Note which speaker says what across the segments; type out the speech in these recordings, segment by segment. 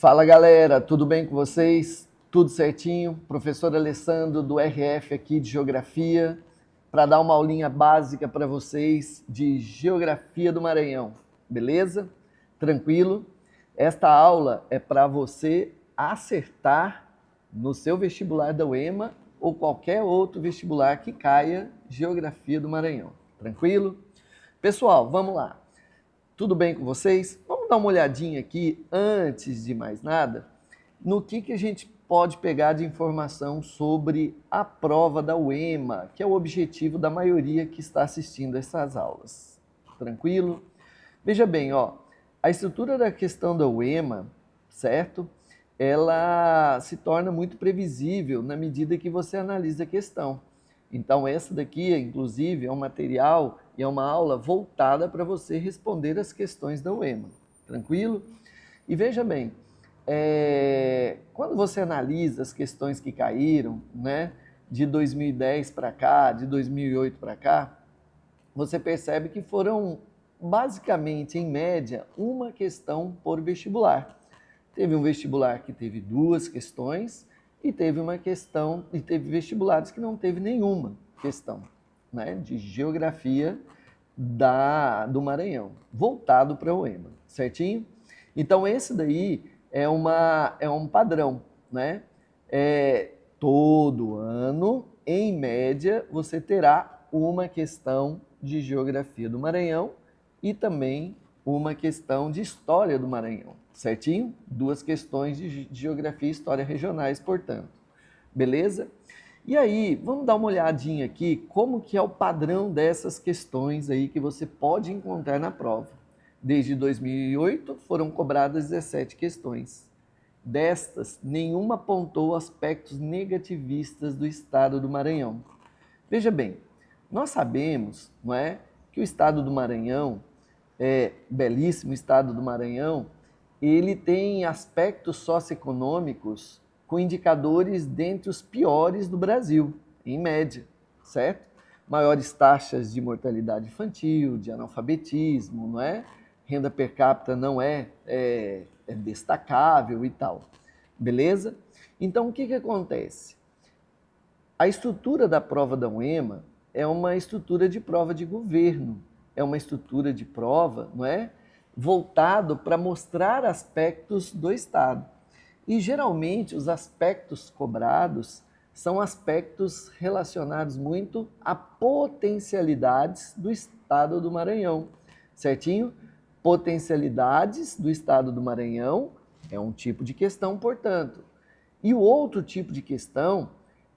Speaker 1: Fala galera, tudo bem com vocês? Tudo certinho? Professor Alessandro do RF aqui de Geografia, para dar uma aulinha básica para vocês de Geografia do Maranhão, beleza? Tranquilo? Esta aula é para você acertar no seu vestibular da UEMA ou qualquer outro vestibular que caia Geografia do Maranhão, tranquilo? Pessoal, vamos lá. Tudo bem com vocês? Vamos dar uma olhadinha aqui, antes de mais nada, no que a gente pode pegar de informação sobre a prova da UEMA, que é o objetivo da maioria que está assistindo essas aulas. Tranquilo? Veja bem, ó, a estrutura da questão da UEMA, certo? Ela se torna muito previsível na medida que você analisa a questão. Então, essa daqui, inclusive, é um material e é uma aula voltada para você responder as questões da UEMA. Tranquilo? E veja bem, quando você analisa as questões que caíram, né, de 2010 para cá, de 2008 para cá, você percebe que foram, basicamente, em média, uma questão por vestibular. Teve um vestibular que teve 2 questões, e teve vestibulares que não teve nenhuma questão, né, de geografia do Maranhão, voltado para o UEMA, certinho? Então esse daí é um padrão, né? Todo ano, em média, você terá uma questão de geografia do Maranhão e também uma questão de história do Maranhão, certinho? 2 questões de geografia e história regionais, portanto. Beleza? E aí, vamos dar uma olhadinha aqui como que é o padrão dessas questões aí que você pode encontrar na prova. Desde 2008 foram cobradas 17 questões. Destas, nenhuma apontou aspectos negativistas do estado do Maranhão. Veja bem, nós sabemos, não é, que o estado do Maranhão, belíssimo estado do Maranhão, ele tem aspectos socioeconômicos com indicadores dentre os piores do Brasil, em média, certo? Maiores taxas de mortalidade infantil, de analfabetismo, não é? Renda per capita não é destacável e tal, beleza? Então, o que acontece? A estrutura da prova da UEMA é uma estrutura de prova de governo, é uma estrutura de prova, não é? Voltado para mostrar aspectos do Estado. E geralmente os aspectos cobrados são aspectos relacionados muito a potencialidades do Estado do Maranhão, certinho? Potencialidades do Estado do Maranhão é um tipo de questão, portanto. E o outro tipo de questão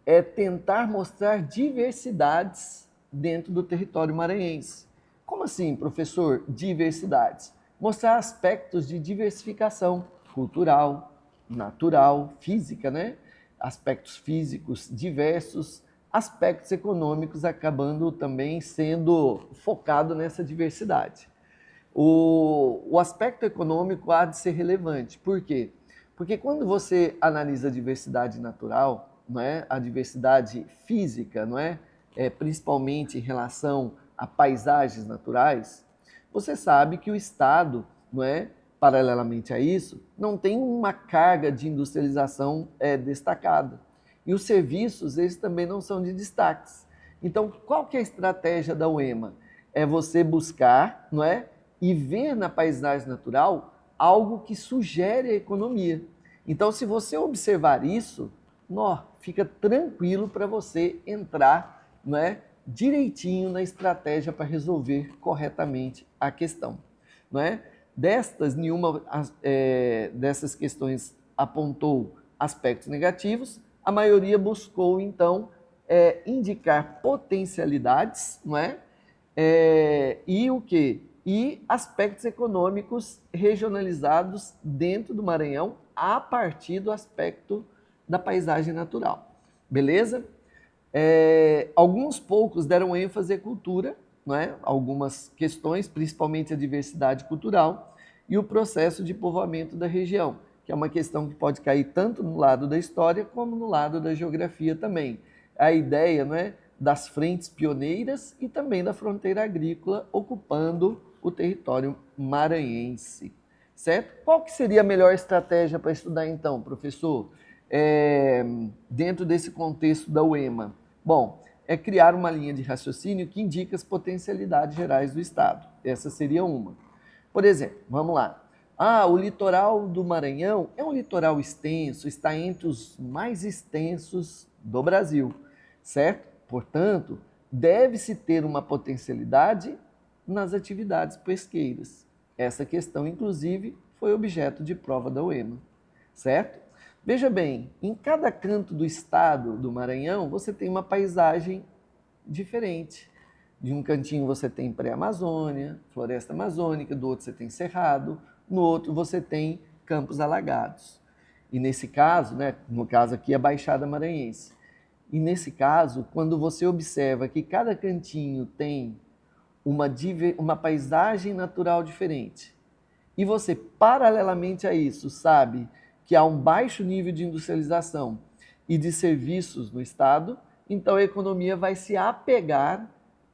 Speaker 1: é tentar mostrar diversidades dentro do território maranhense. Como assim, professor, diversidades? Mostrar aspectos de diversificação cultural, natural, física, né? Aspectos físicos diversos, aspectos econômicos acabando também sendo focado nessa diversidade. O aspecto econômico há de ser relevante. Por quê? Porque quando você analisa a diversidade natural, não é? A diversidade física, não é? Principalmente em relação a paisagens naturais, você sabe que o Estado, não é? Paralelamente a isso, não tem uma carga de industrialização destacada. E os serviços, eles também não são de destaques. Então, qual que é a estratégia da UEMA? É você buscar, não é? E ver na paisagem natural algo que sugere a economia. Então, se você observar isso, fica tranquilo para você entrar, não é, direitinho na estratégia para resolver corretamente a questão. Não é? Nenhuma dessas questões apontou aspectos negativos, a maioria buscou, então, indicar potencialidades, não é? E o quê? E aspectos econômicos regionalizados dentro do Maranhão a partir do aspecto da paisagem natural. Beleza? Alguns poucos deram ênfase à cultura, não é? Algumas questões, principalmente a diversidade cultural e o processo de povoamento da região, que é uma questão que pode cair tanto no lado da história como no lado da geografia também. A ideia, não é, das frentes pioneiras e também da fronteira agrícola ocupando o território maranhense. certo? Qual que seria a melhor estratégia para estudar então, professor? Dentro desse contexto da UEMA? Bom, é criar uma linha de raciocínio que indica as potencialidades gerais do Estado. Essa seria uma. Por exemplo, vamos lá. O litoral do Maranhão é um litoral extenso, está entre os mais extensos do Brasil, certo? Portanto, deve-se ter uma potencialidade nas atividades pesqueiras. Essa questão, inclusive, foi objeto de prova da UEMA, certo? Veja bem, em cada canto do estado do Maranhão, você tem uma paisagem diferente. De um cantinho você tem pré-amazônia, floresta amazônica, do outro você tem cerrado, no outro você tem campos alagados. E nesse caso, no caso aqui, a Baixada Maranhense. E nesse caso, quando você observa que cada cantinho tem uma paisagem natural diferente, e você, paralelamente a isso, sabe que há um baixo nível de industrialização e de serviços no estado, então a economia vai se apegar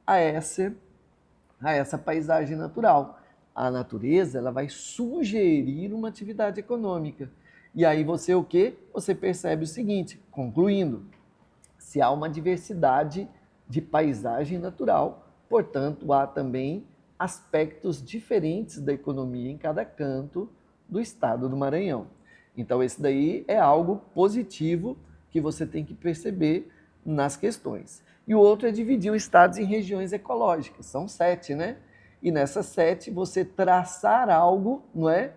Speaker 1: a essa paisagem natural. A natureza, ela vai sugerir uma atividade econômica. E aí você o quê? Você percebe o seguinte, concluindo, se há uma diversidade de paisagem natural, portanto, há também aspectos diferentes da economia em cada canto do estado do Maranhão. Então, esse daí é algo positivo que você tem que perceber nas questões. E o outro é dividir os estados em regiões ecológicas. São 7, né? E nessas 7, você traçar algo, não é?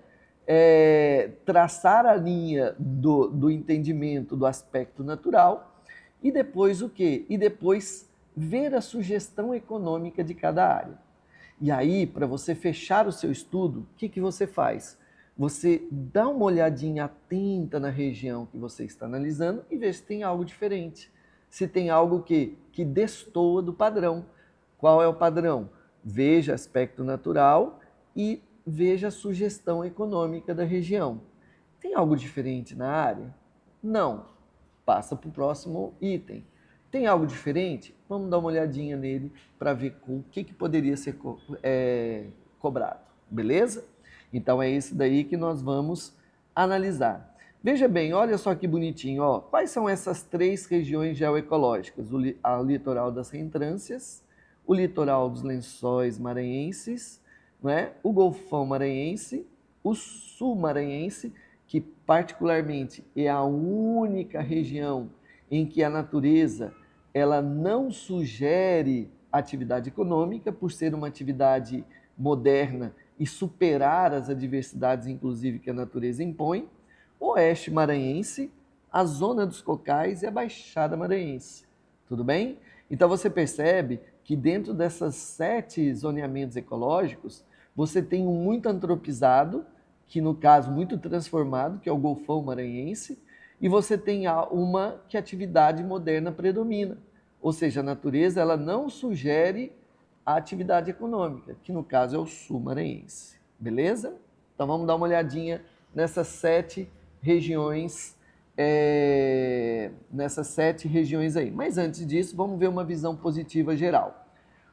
Speaker 1: Traçar a linha do entendimento do aspecto natural e depois o quê? E depois ver a sugestão econômica de cada área. E aí, para você fechar o seu estudo, o que você faz? Você dá uma olhadinha atenta na região que você está analisando e vê se tem algo diferente. Se tem algo que destoa do padrão. Qual é o padrão? Veja aspecto natural e veja a sugestão econômica da região. Tem algo diferente na área? Não. Passa para o próximo item. Tem algo diferente? Vamos dar uma olhadinha nele para ver o que poderia ser cobrado. Beleza? Então é esse daí que nós vamos analisar. Veja bem, olha só que bonitinho. Ó. Quais são essas 3 regiões geoecológicas? O litoral das Reentrâncias, o litoral dos Lençóis Maranhenses, o Golfão Maranhense, o Sul Maranhense, que particularmente é a única região em que a natureza ela não sugere atividade econômica, por ser uma atividade moderna e superar as adversidades, inclusive, que a natureza impõe, o Oeste Maranhense, a Zona dos Cocais e a Baixada Maranhense. Tudo bem? Então você percebe que dentro dessas 7 zoneamentos ecológicos, você tem um muito antropizado, que no caso muito transformado, que é o Golfão Maranhense, e você tem uma que a atividade moderna predomina. Ou seja, a natureza ela não sugere a atividade econômica, que no caso é o Sul Maranhense. Beleza? Então vamos dar uma olhadinha nessas 7 regiões, aí. Mas antes disso, vamos ver uma visão positiva geral.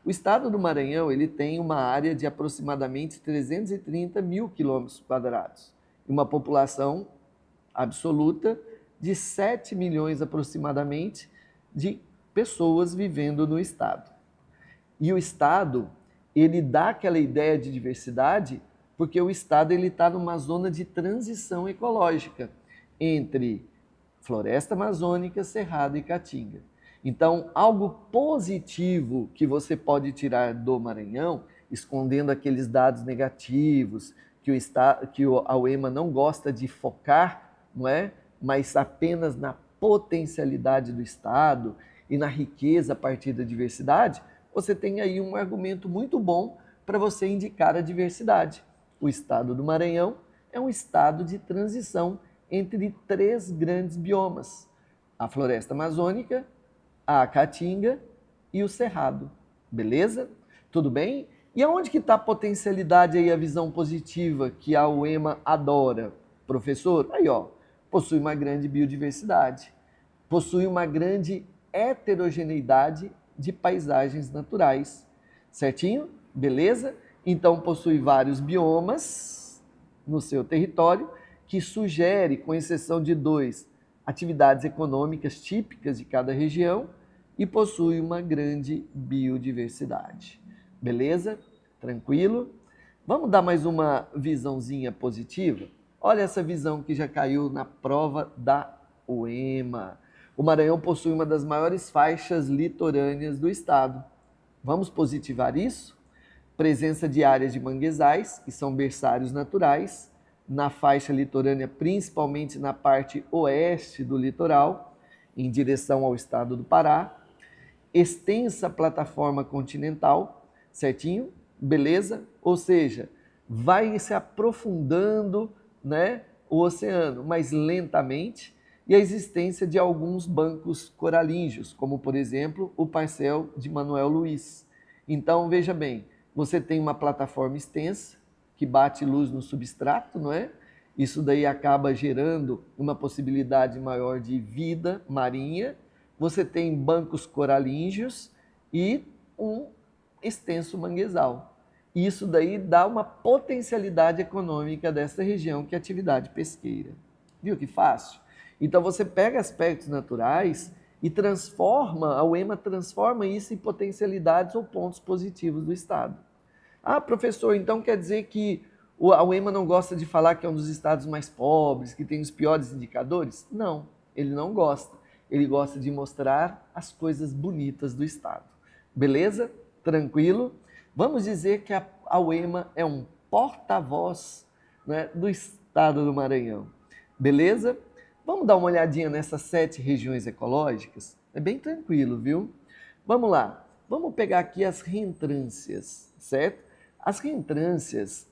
Speaker 1: O estado do Maranhão ele tem uma área de aproximadamente 330 mil quilômetros quadrados e uma população absoluta de 7 milhões aproximadamente de pessoas vivendo no estado. E o estado, ele dá aquela ideia de diversidade porque o estado está numa zona de transição ecológica entre floresta amazônica, cerrado e caatinga. Então, algo positivo que você pode tirar do Maranhão, escondendo aqueles dados negativos que a UEMA não gosta de focar, não é? Mas apenas na potencialidade do Estado e na riqueza a partir da diversidade, você tem aí um argumento muito bom para você indicar a diversidade. O Estado do Maranhão é um estado de transição entre 3 grandes biomas, a floresta amazônica, a caatinga e o cerrado. Beleza? Tudo bem? E aonde que está a potencialidade aí, a visão positiva que a UEMA adora? Professor, aí ó, possui uma grande biodiversidade, possui uma grande heterogeneidade de paisagens naturais. Certinho? Beleza? Então possui vários biomas, no seu território, que sugere, com exceção de 2, atividades econômicas típicas de cada região e possui uma grande biodiversidade. Beleza? Tranquilo? Vamos dar mais uma visãozinha positiva? Olha essa visão que já caiu na prova da UEMA. O Maranhão possui uma das maiores faixas litorâneas do estado. Vamos positivar isso? Presença de áreas de manguezais, que são berçários naturais, na faixa litorânea, principalmente na parte oeste do litoral, em direção ao estado do Pará. Extensa plataforma continental, certinho? Beleza? Ou seja, vai se aprofundando, né, o oceano, mas lentamente, e a existência de alguns bancos coralíneos, como, por exemplo, o Parcel de Manuel Luiz. Então, veja bem, você tem uma plataforma extensa, que bate luz no substrato, não é? Isso daí acaba gerando uma possibilidade maior de vida marinha. Você tem bancos coralíneos e um extenso manguezal. Isso daí dá uma potencialidade econômica dessa região, que é a atividade pesqueira. Viu que fácil? Então você pega aspectos naturais e transforma, a UEMA transforma isso em potencialidades ou pontos positivos do estado. Ah, professor, então quer dizer que a UEMA não gosta de falar que é um dos estados mais pobres, que tem os piores indicadores? Não, ele não gosta. Ele gosta de mostrar as coisas bonitas do estado. Beleza? Tranquilo? Vamos dizer que a UEMA é um porta-voz, né, do estado do Maranhão. Beleza? Vamos dar uma olhadinha nessas 7 regiões ecológicas? É bem tranquilo, viu? Vamos lá. Vamos pegar aqui as reentrâncias, certo? As reentrâncias,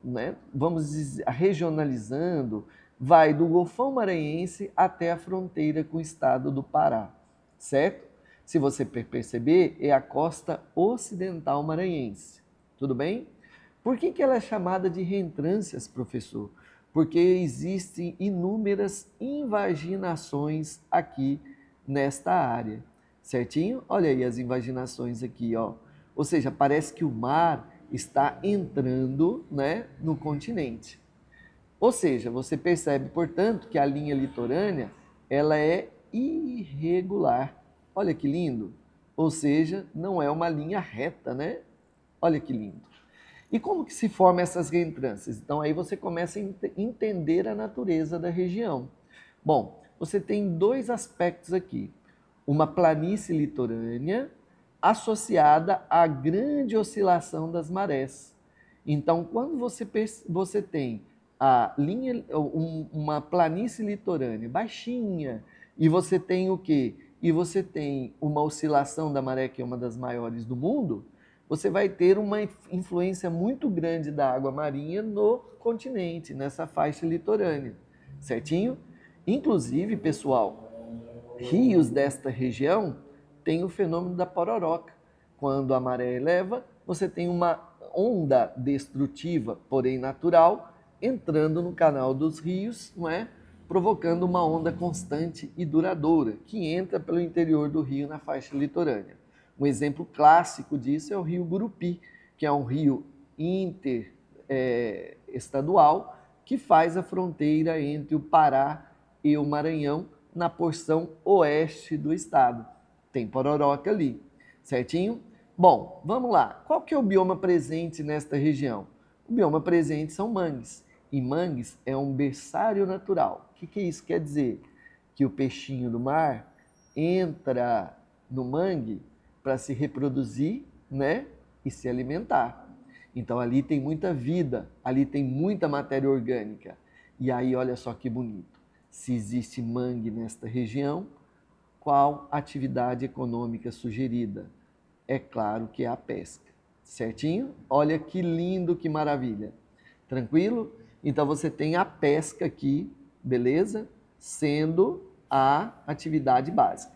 Speaker 1: né, vamos dizer, regionalizando, vai do Golfão Maranhense até a fronteira com o estado do Pará, certo? Se você perceber, é a costa ocidental maranhense, tudo bem? Por que ela é chamada de reentrâncias, professor? Porque existem inúmeras invaginações aqui nesta área, certinho? Olha aí as invaginações aqui, ó. Ou seja, parece que o mar está entrando, né, no continente. Ou seja, você percebe, portanto, que a linha litorânea ela é irregular. Olha que lindo. Ou seja, não é uma linha reta, né? Olha que lindo. E como que se formam essas reentrâncias? Então aí você começa a entender a natureza da região. Bom, você tem 2 aspectos aqui. Uma planície litorânea associada à grande oscilação das marés. Então, quando você tem a linha, uma planície litorânea baixinha, e você tem o quê? E você tem uma oscilação da maré, que é uma das maiores do mundo, você vai ter uma influência muito grande da água marinha no continente, nessa faixa litorânea, certinho? Inclusive, pessoal, rios desta região têm o fenômeno da pororoca. Quando a maré eleva, você tem uma onda destrutiva, porém natural, entrando no canal dos rios, não é? Provocando uma onda constante e duradoura, que entra pelo interior do rio na faixa litorânea. Um exemplo clássico disso é o rio Gurupi, que é um rio interestadual que faz a fronteira entre o Pará e o Maranhão na porção oeste do estado. Tem pororoca ali, certinho? Bom, vamos lá. Qual que é o bioma presente nesta região? O bioma presente são mangues. E mangues é um berçário natural. O que isso quer dizer? Que o peixinho do mar entra no mangue para se reproduzir, né, e se alimentar. Então ali tem muita vida, ali tem muita matéria orgânica. E aí olha só que bonito. Se existe mangue nesta região, qual atividade econômica sugerida? É claro que é a pesca, certinho? Olha que lindo, que maravilha. Tranquilo? Então você tem a pesca aqui, beleza? Sendo a atividade básica.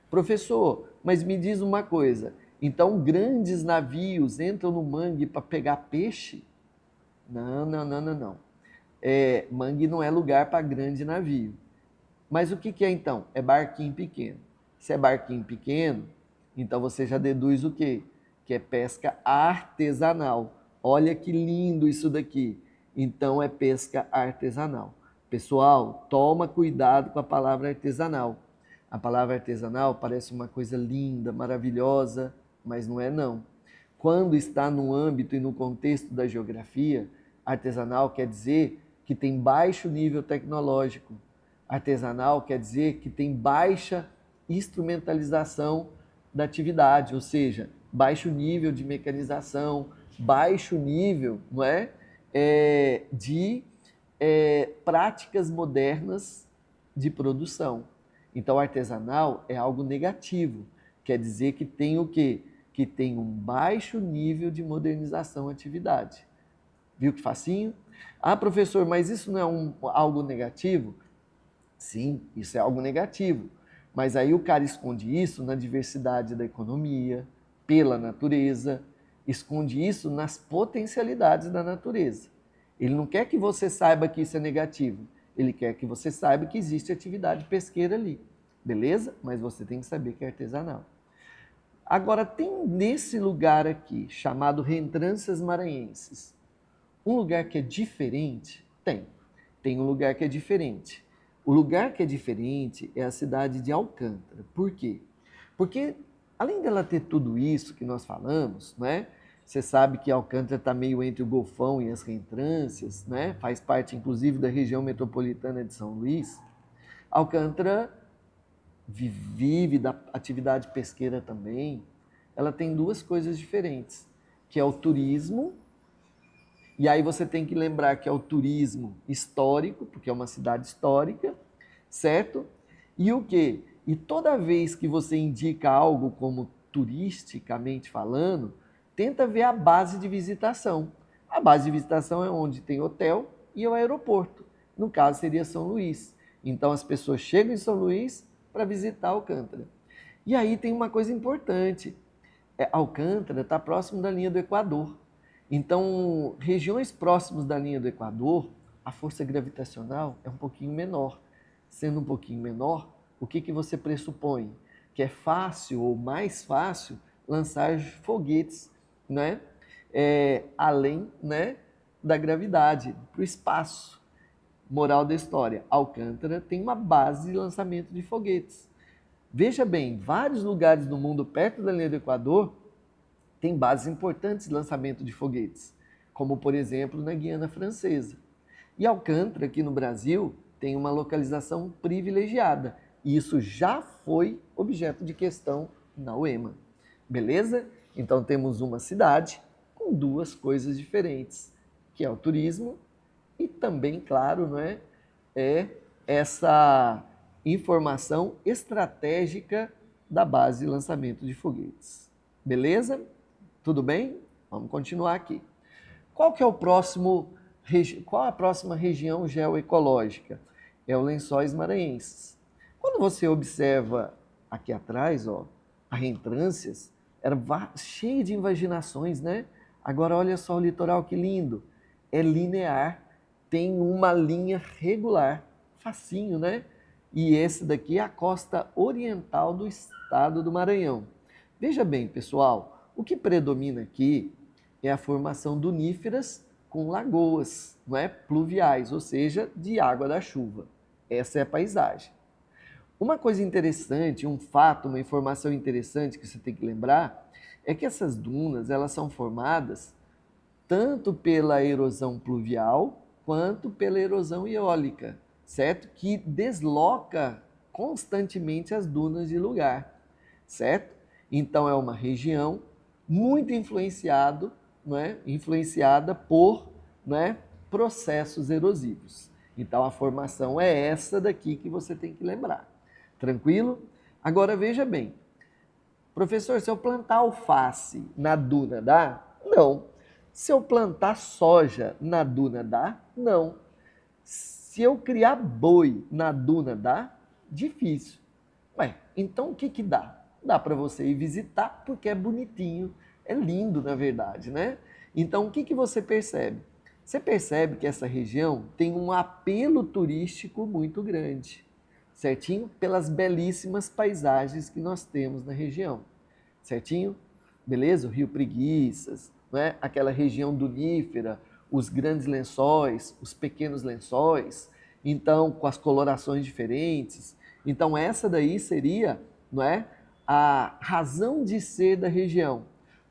Speaker 1: Professor, mas me diz uma coisa, então grandes navios entram no mangue para pegar peixe? Não, não, não, não, não. Mangue não é lugar para grande navio. Mas o que é então? É barquinho pequeno. Se é barquinho pequeno, então você já deduz o quê? Que é pesca artesanal. Olha que lindo isso daqui. Então é pesca artesanal. Pessoal, toma cuidado com a palavra artesanal. A palavra artesanal parece uma coisa linda, maravilhosa, mas não é não. Quando está no âmbito e no contexto da geografia, artesanal quer dizer que tem baixo nível tecnológico. Artesanal quer dizer que tem baixa instrumentalização da atividade, ou seja, baixo nível de mecanização, baixo nível, não é, de práticas modernas de produção. Então, artesanal é algo negativo, quer dizer que tem o quê? Que tem um baixo nível de modernização da atividade. Viu que facinho? Ah, professor, mas isso não é algo negativo? Sim, isso é algo negativo. Mas aí o cara esconde isso na diversidade da economia, pela natureza, esconde isso nas potencialidades da natureza. Ele não quer que você saiba que isso é negativo, ele quer que você saiba que existe atividade pesqueira ali, beleza? Mas você tem que saber que é artesanal. Agora, tem nesse lugar aqui, chamado Reentrâncias Maranhenses, um lugar que é diferente? Tem um lugar que é diferente. O lugar que é diferente é a cidade de Alcântara. Por quê? Porque, além dela ter tudo isso que nós falamos, né? Você sabe que Alcântara está meio entre o Golfão e as Reentrâncias, né? Faz parte, inclusive, da região metropolitana de São Luís. Alcântara vive da atividade pesqueira também. Ela tem duas coisas diferentes, que é o turismo. E aí você tem que lembrar que é o turismo histórico, porque é uma cidade histórica, certo? E o quê? E toda vez que você indica algo como turisticamente falando, tenta ver a base de visitação. A base de visitação é onde tem hotel e o aeroporto. No caso, seria São Luís. Então, as pessoas chegam em São Luís para visitar Alcântara. E aí tem uma coisa importante. Alcântara está próximo da linha do Equador. Então, regiões próximas da linha do Equador, a força gravitacional é um pouquinho menor. Sendo um pouquinho menor, o que você pressupõe? Que é fácil ou mais fácil lançar foguetes, né? Além, né, da gravidade, para o espaço. Moral da história, Alcântara tem uma base de lançamento de foguetes. Veja bem, vários lugares do mundo perto da linha do Equador tem bases importantes de lançamento de foguetes, como, por exemplo, na Guiana Francesa. E Alcântara, aqui no Brasil, tem uma localização privilegiada. E isso já foi objeto de questão na UEMA. Beleza? Então, temos uma cidade com duas coisas diferentes, que é o turismo e também, claro, não é essa informação estratégica da base de lançamento de foguetes. Beleza? Tudo bem? Vamos continuar aqui. Qual é a próxima região geoecológica? É o Lençóis Maranhenses. Quando você observa aqui atrás, ó, a Reentrâncias, era cheio de invaginações, né? Agora olha só o litoral que lindo. É linear, tem uma linha regular, facinho, né? E esse daqui é a costa oriental do estado do Maranhão. Veja bem, pessoal, o que predomina aqui é a formação duníferas com lagoas, não é? Pluviais, ou seja, de água da chuva. Essa é a paisagem. Uma coisa interessante, um fato, uma informação interessante que você tem que lembrar é que essas dunas elas são formadas tanto pela erosão pluvial quanto pela erosão eólica, certo? Que desloca constantemente as dunas de lugar, certo? Então é uma região muito influenciada por, processos erosivos. Então a formação é essa daqui que você tem que lembrar. Tranquilo? Agora veja bem, professor, se eu plantar alface na duna dá? Não. Se eu plantar soja na duna dá? Não. Se eu criar boi na duna dá? Difícil. Ué, então o que dá? Dá para você ir visitar porque é bonitinho, é lindo na verdade, né? Então o que você percebe? Você percebe que essa região tem um apelo turístico muito grande, certinho? Pelas belíssimas paisagens que nós temos na região, certinho? Beleza? O Rio Preguiças, né? Aquela região dunífera, os grandes lençóis, os pequenos lençóis, então com as colorações diferentes. Então essa daí seria, não é, a razão de ser da região,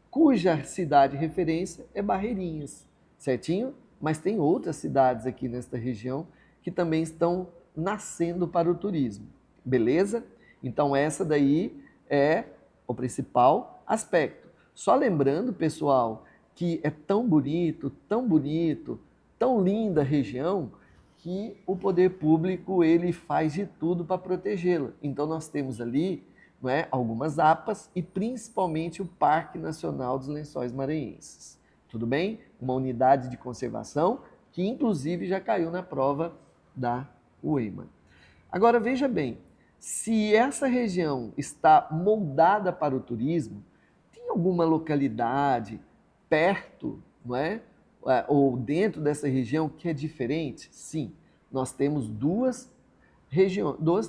Speaker 1: cuja cidade referência é Barreirinhas, certinho? Mas tem outras cidades aqui nesta região que também estão nascendo para o turismo, beleza? Então essa daí é o principal aspecto. Só lembrando, pessoal, que é tão bonito, tão linda a região, que o poder público ele faz de tudo para protegê-la. Então nós temos ali, não é, algumas APAs e principalmente o Parque Nacional dos Lençóis Maranhenses. Tudo bem? Uma unidade de conservação que inclusive já caiu na prova da UEMA. Agora veja bem, se essa região está moldada para o turismo, tem alguma localidade perto, não é? Ou dentro dessa região que é diferente? Sim, nós temos duas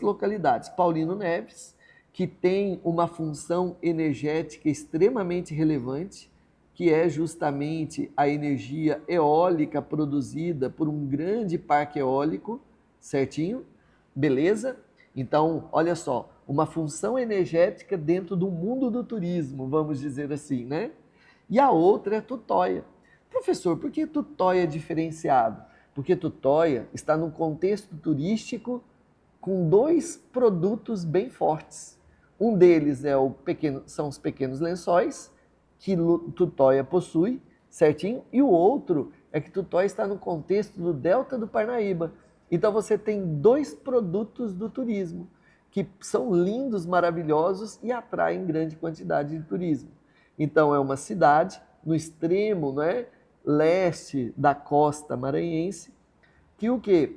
Speaker 1: localidades. Paulino Neves, que tem uma função energética extremamente relevante, que é justamente a energia eólica produzida por um grande parque eólico, certinho? Beleza? Então, olha só, uma função energética dentro do mundo do turismo, vamos dizer assim, né? E a outra é Tutóia. Professor, por que Tutóia é diferenciado? Porque Tutóia está num contexto turístico com dois produtos bem fortes. Um deles são os pequenos lençóis, que Tutóia possui, certinho? E o outro é que Tutóia está no contexto do Delta do Parnaíba. Então você tem dois produtos do turismo, que são lindos, maravilhosos e atraem grande quantidade de turismo. Então é uma cidade no extremo, né, leste da costa maranhense, que o quê?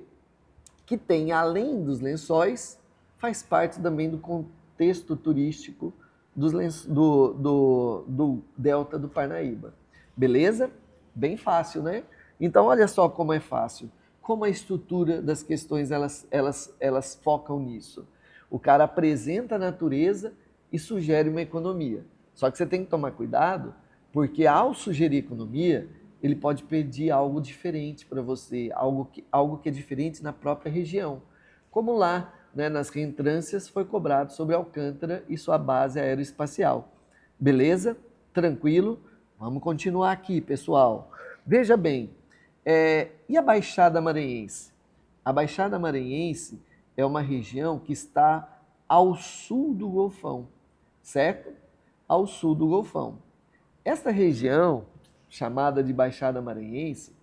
Speaker 1: Que tem, além dos lençóis, faz parte também do contexto turístico do Delta do Parnaíba. Beleza? Bem fácil, né? Então, olha só como é fácil. Como a estrutura das questões, elas focam nisso. O cara apresenta a natureza e sugere uma economia. Só que você tem que tomar cuidado, porque ao sugerir economia, ele pode pedir algo diferente para você, algo que é diferente na própria região. Como lá, né, nas reentrâncias, foi cobrado sobre Alcântara e sua base aeroespacial. Beleza? Tranquilo? Vamos continuar aqui, pessoal. Veja bem, e a Baixada Maranhense? A Baixada Maranhense é uma região que está ao sul do Golfão, certo? Ao sul do Golfão. Esta região, chamada de Baixada Maranhense,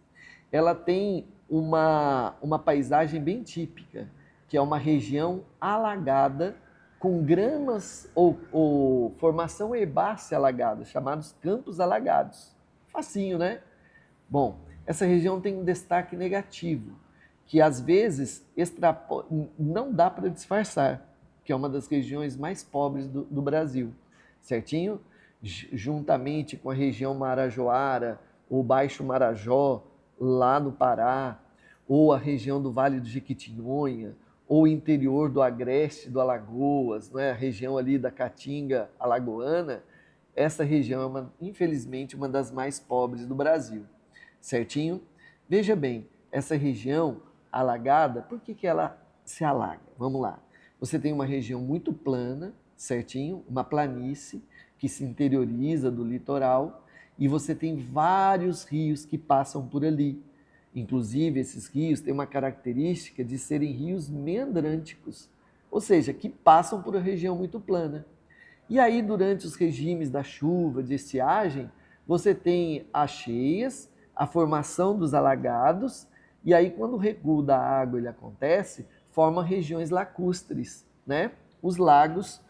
Speaker 1: ela tem uma paisagem bem típica, que é uma região alagada com gramas ou formação herbácea alagada, chamados campos alagados. Facinho, né? Bom, essa região tem um destaque negativo, que às vezes não dá para disfarçar, que é uma das regiões mais pobres do Brasil, certinho? Juntamente com a região Marajoara, ou Baixo Marajó, lá no Pará, ou a região do Vale do Jequitinhonha, ou o interior do Agreste, do Alagoas, não é? A região ali da Caatinga alagoana, essa região é, infelizmente, uma das mais pobres do Brasil, certinho? Veja bem, essa região alagada, por que ela se alaga? Vamos lá. Você tem uma região muito plana, certinho? Uma planície que se interioriza do litoral e você tem vários rios que passam por ali. Inclusive, esses rios têm uma característica de serem rios meandrânticos, ou seja, que passam por uma região muito plana. E aí, durante os regimes da chuva, de estiagem, você tem as cheias, a formação dos alagados, e aí, quando o recuo da água ele acontece, forma regiões lacustres, né? Os lagos,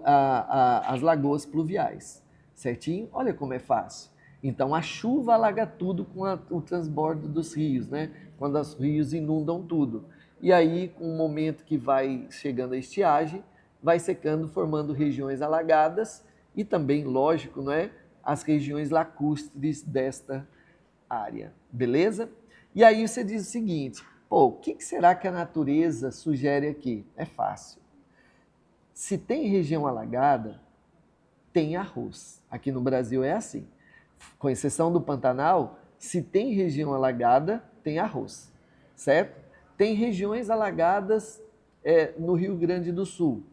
Speaker 1: as lagoas pluviais, certinho? Olha como é fácil. Então, a chuva alaga tudo com o transbordo dos rios, né? Quando os rios inundam tudo. E aí, com o momento que vai chegando a estiagem, vai secando, formando regiões alagadas e também, lógico, não é? As regiões lacustres desta área, beleza? E aí você diz o seguinte, pô, o que será que a natureza sugere aqui? É fácil. Se tem região alagada, tem arroz. Aqui no Brasil é assim. Com exceção do Pantanal, se tem região alagada, tem arroz, certo? Tem regiões alagadas no Rio Grande do Sul,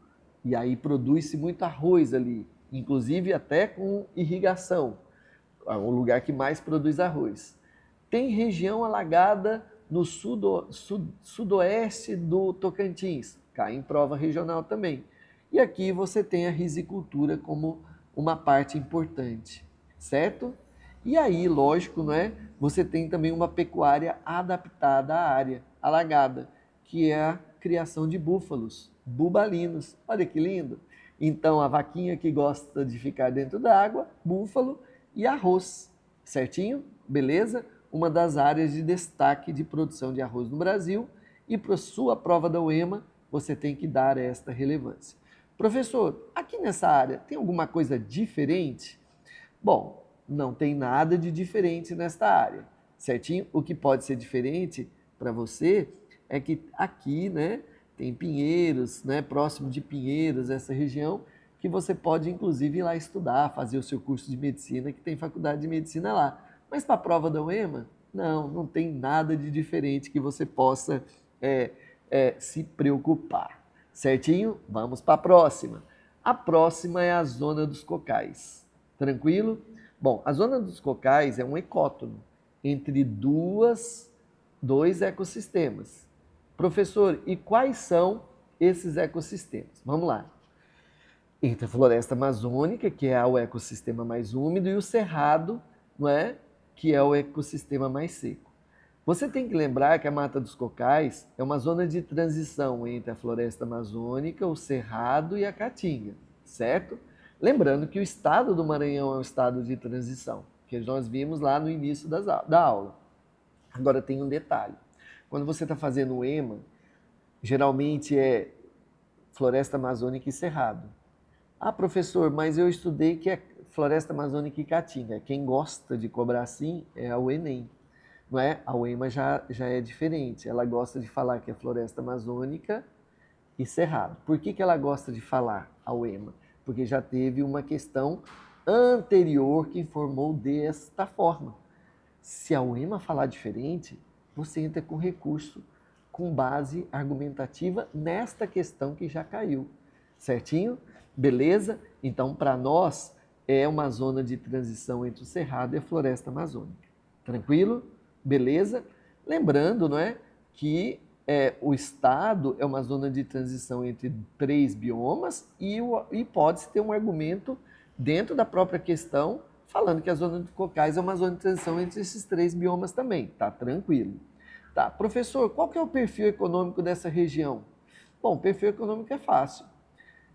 Speaker 1: e aí produz-se muito arroz ali, inclusive até com irrigação, é o lugar que mais produz arroz. Tem região alagada no sudoeste do Tocantins, cai em prova regional também. E aqui você tem a risicultura como uma parte importante, certo? E aí, lógico, não é? Você tem também uma pecuária adaptada à área alagada, que é a criação de búfalos, bubalinos. Olha que lindo! Então, a vaquinha que gosta de ficar dentro da água, búfalo e arroz, certinho? Beleza? Uma das áreas de destaque de produção de arroz no Brasil, e para sua prova da UEMA, você tem que dar esta relevância. Professor, aqui nessa área tem alguma coisa diferente? Bom, não tem nada de diferente nesta área, certinho? O que pode ser diferente para você é que aqui, né, tem Pinheiros, né, próximo de Pinheiros, essa região, que você pode inclusive ir lá estudar, fazer o seu curso de medicina, que tem faculdade de medicina lá. Mas para a prova da UEMA, não tem nada de diferente que você possa se preocupar. Certinho? Vamos para a próxima. A próxima é a zona dos cocais. Tranquilo? Bom, a zona dos cocais é um ecótono entre dois ecossistemas. Professor, e quais são esses ecossistemas? Vamos lá. Entre a floresta amazônica, que é o ecossistema mais úmido, e o cerrado, não é? Que é o ecossistema mais seco. Você tem que lembrar que a Mata dos Cocais é uma zona de transição entre a floresta amazônica, o cerrado e a caatinga, certo? Lembrando que o estado do Maranhão é um estado de transição, que nós vimos lá no início da aula. Agora tem um detalhe. Quando você está fazendo o EMA, geralmente é floresta amazônica e cerrado. Ah, professor, mas eu estudei que é floresta amazônica e caatinga. Quem gosta de cobrar assim é o Enem. Não é? A UEMA já é diferente. Ela gosta de falar que é floresta amazônica e cerrado. Por que ela gosta de falar, a UEMA? Porque já teve uma questão anterior que informou desta forma. Se a UEMA falar diferente, você entra com recurso com base argumentativa nesta questão que já caiu. Certinho? Beleza? Então, para nós, é uma zona de transição entre o cerrado e a floresta amazônica. Tranquilo? Beleza? Lembrando, não é, que o estado é uma zona de transição entre 3 biomas e pode-se ter um argumento dentro da própria questão falando que a zona de cocais é uma zona de transição entre esses 3 biomas também. Tá tranquilo. Tá, professor, qual que é o perfil econômico dessa região? Bom, o perfil econômico é fácil,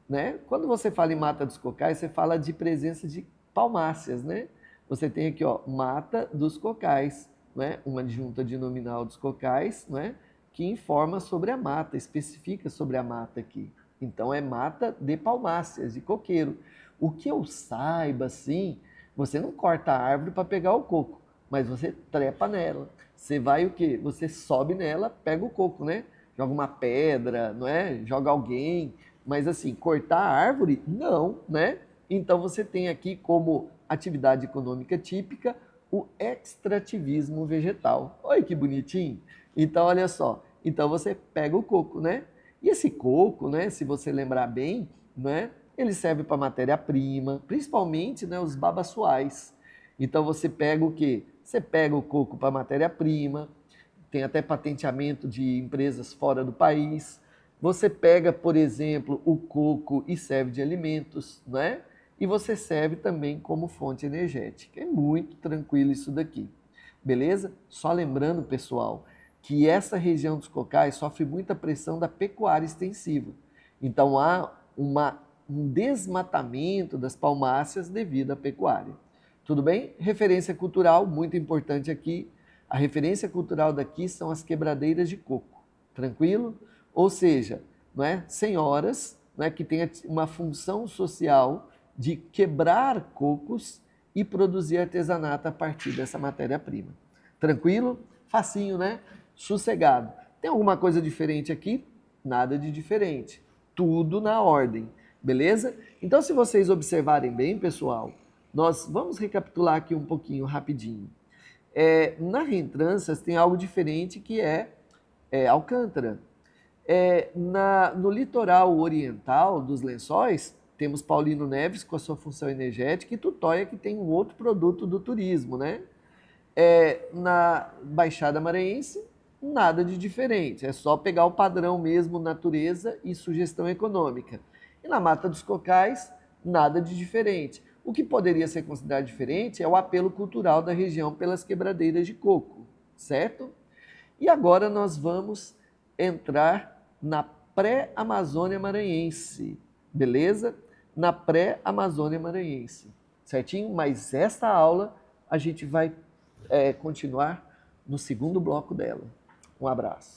Speaker 1: né? Quando você fala em Mata dos Cocais, você fala de presença de palmáceas, né? Você tem aqui, ó, Mata dos Cocais, né? Uma adjunta denominal dos cocais, né? Que informa sobre a mata, especifica sobre a mata aqui. Então é mata de palmáceas, de coqueiro. O que eu saiba, sim, você não corta a árvore para pegar o coco, mas você trepa nela. Você vai o quê? Você sobe nela, pega o coco, né? Joga uma pedra, não é? Joga alguém, mas assim, cortar a árvore, não, né? Então você tem aqui como atividade econômica típica o extrativismo vegetal. Olha que bonitinho. Então, olha só. Então, você pega o coco, né? E esse coco, né, se você lembrar bem, né, ele serve para matéria-prima, principalmente, né, os babaçoais. Então, você pega o quê? Você pega o coco para matéria-prima, tem até patenteamento de empresas fora do país. Você pega, por exemplo, o coco e serve de alimentos, né? E você serve também como fonte energética. É muito tranquilo isso daqui, beleza? Só lembrando, pessoal, que essa região dos cocais sofre muita pressão da pecuária extensiva. Então há um desmatamento das palmáceas devido à pecuária. Tudo bem? Referência cultural, muito importante aqui. A referência cultural daqui são as quebradeiras de coco. Tranquilo? Ou seja, não é? Senhoras, não é, que têm uma função social de quebrar cocos e produzir artesanato a partir dessa matéria-prima. Tranquilo? Facinho, né? Sossegado. Tem alguma coisa diferente aqui? Nada de diferente. Tudo na ordem. Beleza? Então, se vocês observarem bem, pessoal, nós vamos recapitular aqui um pouquinho rapidinho. Na Reentrâncias tem algo diferente que é Alcântara. No litoral oriental dos Lençóis, temos Paulino Neves com a sua função energética e Tutóia, que tem um outro produto do turismo, né? Na Baixada Maranhense, nada de diferente. É só pegar o padrão mesmo, natureza e sugestão econômica. E na Mata dos Cocais, nada de diferente. O que poderia ser considerado diferente é o apelo cultural da região pelas quebradeiras de coco, certo? E agora nós vamos entrar na pré-Amazônia Maranhense, beleza? Na pré-Amazônia Maranhense, certinho? Mas esta aula a gente vai continuar no segundo bloco dela. Um abraço.